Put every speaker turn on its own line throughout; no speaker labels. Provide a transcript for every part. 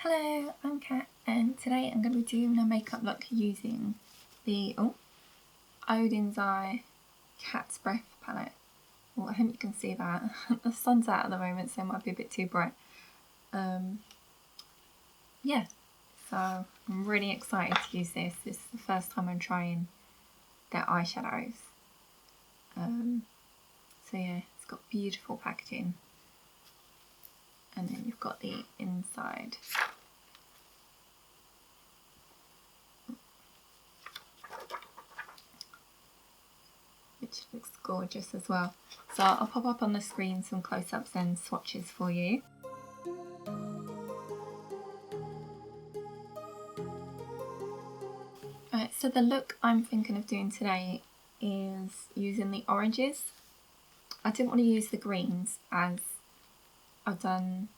Hello, I'm Kat, and today I'm going to be doing a makeup look using the Oden's Eye Cat's Breath palette. Well, I hope you can see that. The sun's out at the moment, so it might be a bit too bright. Yeah, so I'm really excited to use this. This is the first time I'm trying their eyeshadows. So yeah, it's got beautiful packaging. And then you've got the inside. Which looks gorgeous as well. So I'll pop up on the screen some close-ups and swatches for you. Alright, so the look I'm thinking of doing today is using the oranges. I didn't want to use the greens as I've done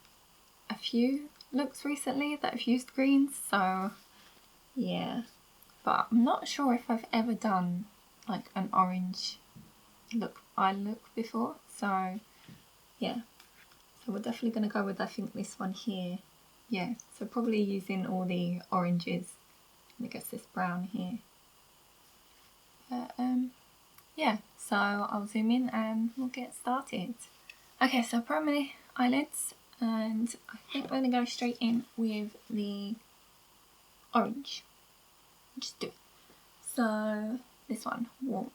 a few looks recently that have used greens, so yeah. But I'm not sure if I've ever done like an orange eye look before, so yeah. So we're definitely going to go with, I think, this one here. Yeah, so probably using all the oranges, and I guess this brown here. But yeah, so I'll zoom in and we'll get started. Okay, so I've put on my eyelids, and I think we're going to go straight in with the orange. Just do it. So this one, Warmth.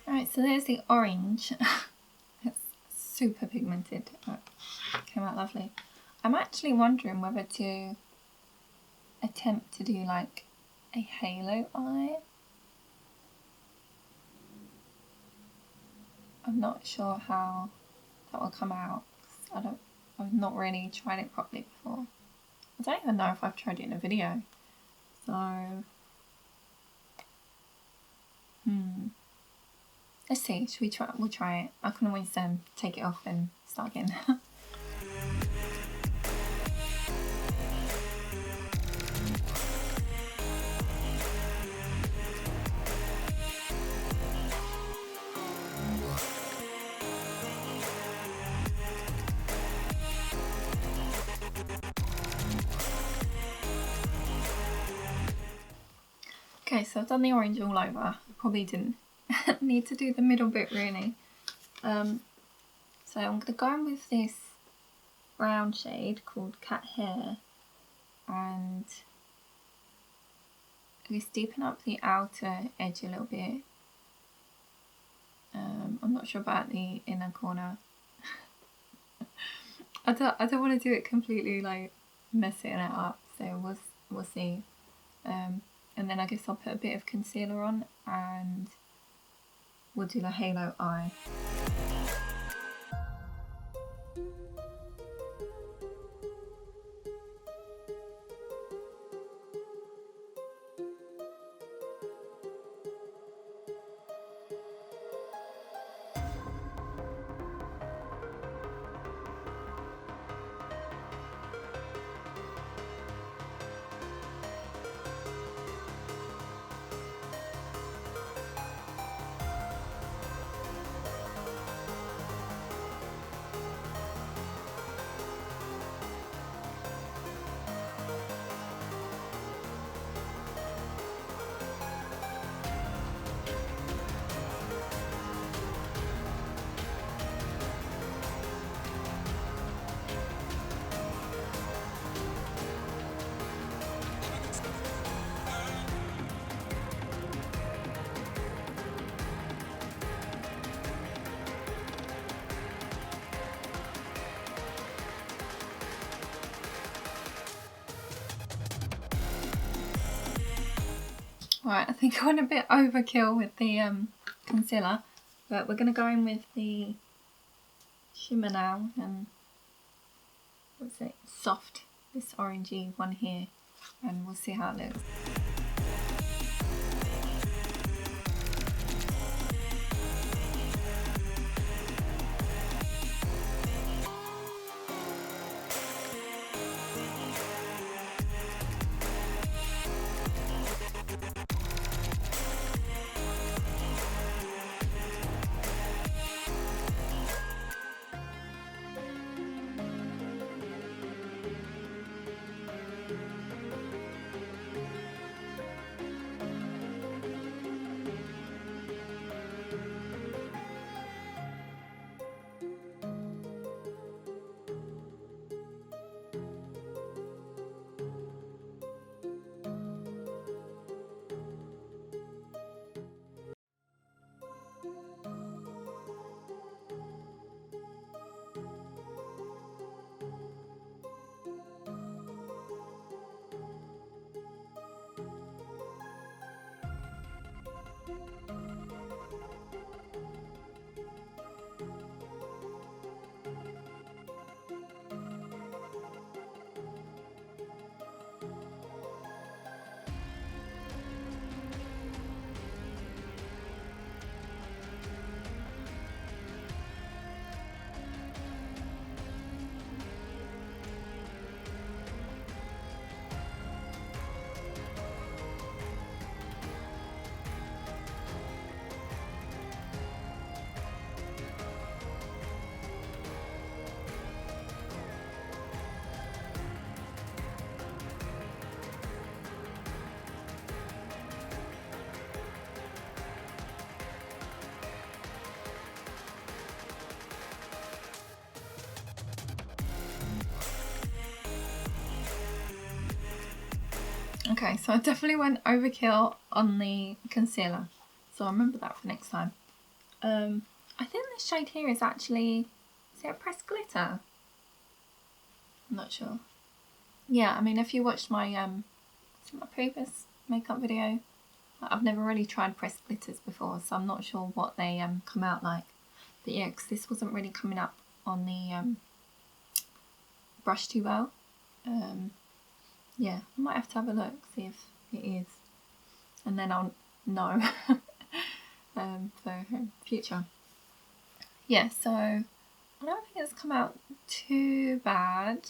Alright, so there's the orange. It's super pigmented. It came out lovely. I'm actually wondering whether to attempt to do like a halo eye. I'm not sure how that will come out. I've not really tried it properly before. I don't even know if I've tried it in a video. So let's see, should we try? We'll try it. I can always take it off and start again. Okay, so I've done the orange all over. I probably didn't need to do the middle bit really. So I'm going to go in with this brown shade called Cat Hair, and just deepen up the outer edge a little bit. I'm not sure about the inner corner. I don't want to do it completely like messing it up, so we'll see. And then I guess I'll put a bit of concealer on and we'll do the halo eye. Right, I think I went a bit overkill with the concealer, but we're going to go in with the shimmer now, and what's it? Soft, this orangey one here, and we'll see how it looks. Okay, so I definitely went overkill on the concealer, so I'll remember that for next time. I think this shade here is actually, is it a pressed glitter? I'm not sure. Yeah, I mean, if you watched my my previous makeup video, I've never really tried pressed glitters before, so I'm not sure what they come out like. But yeah, because this wasn't really coming up on the brush too well. Yeah, I might have to have a look, see if it is, and then I'll know for future. Yeah, so I don't think it's come out too bad.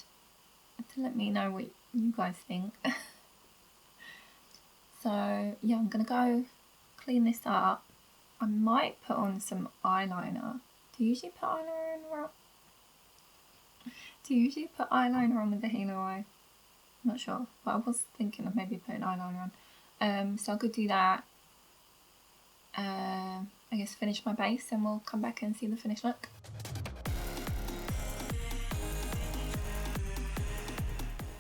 To let me know what you guys think. So yeah, I'm gonna go clean this up. I might put on some eyeliner. Do you usually put eyeliner on with the halo eye? I'm not sure, but I was thinking of maybe putting eyeliner on. So I'll go do that. I guess finish my base and we'll come back and see the finished look.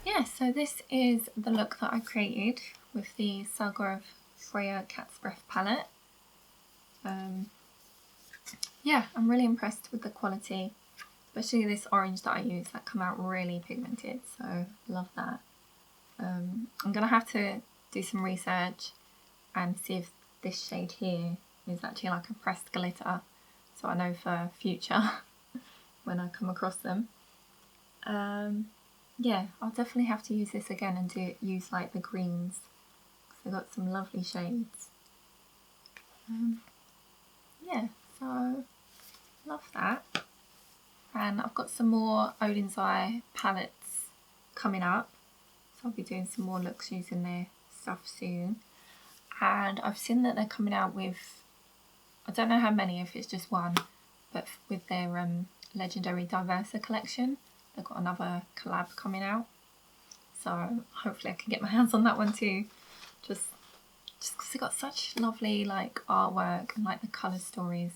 Yeah, so this is the look that I created with the Saga of Freya Cat's Breath palette. Yeah, I'm really impressed with the quality, especially this orange that I use, that come out really pigmented, so love that. I'm gonna have to do some research and see if this shade here is actually like a pressed glitter, so I know for future when I come across them. Yeah, I'll definitely have to use this again and use like the greens, because they've got some lovely shades. Yeah, so love that. And I've got some more Oden's Eye palettes coming up, so I'll be doing some more looks using their stuff soon. And I've seen that they're coming out with, I don't know how many, if it's just one, but with their Legendary Diversa collection, they've got another collab coming out. So hopefully I can get my hands on that one too. Just because they've got such lovely like artwork and like the colour stories.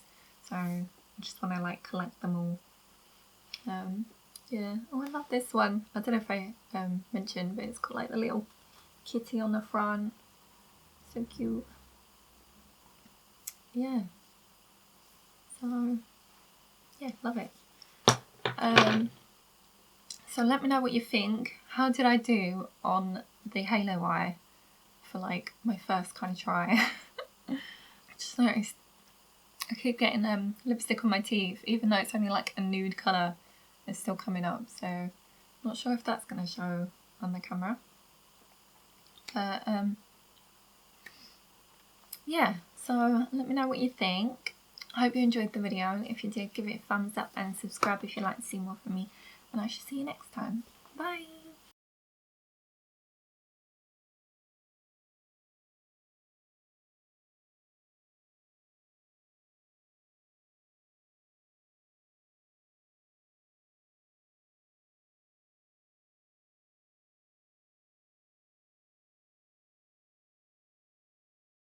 So I just want to like collect them all. Yeah, oh, I love this one. I don't know if I mentioned, but it's got like the little kitty on the front. So cute. Yeah. So yeah, love it. So let me know what you think. How did I do on the halo eye for like my first kind of try. I just noticed I keep getting lipstick on my teeth, even though it's only like a nude colour, it's still coming up, so I'm not sure if that's going to show on the camera. But yeah, so let me know what you think. I hope you enjoyed the video. If you did, give it a thumbs up and subscribe if you'd like to see more from me, and I shall see you next time. Bye!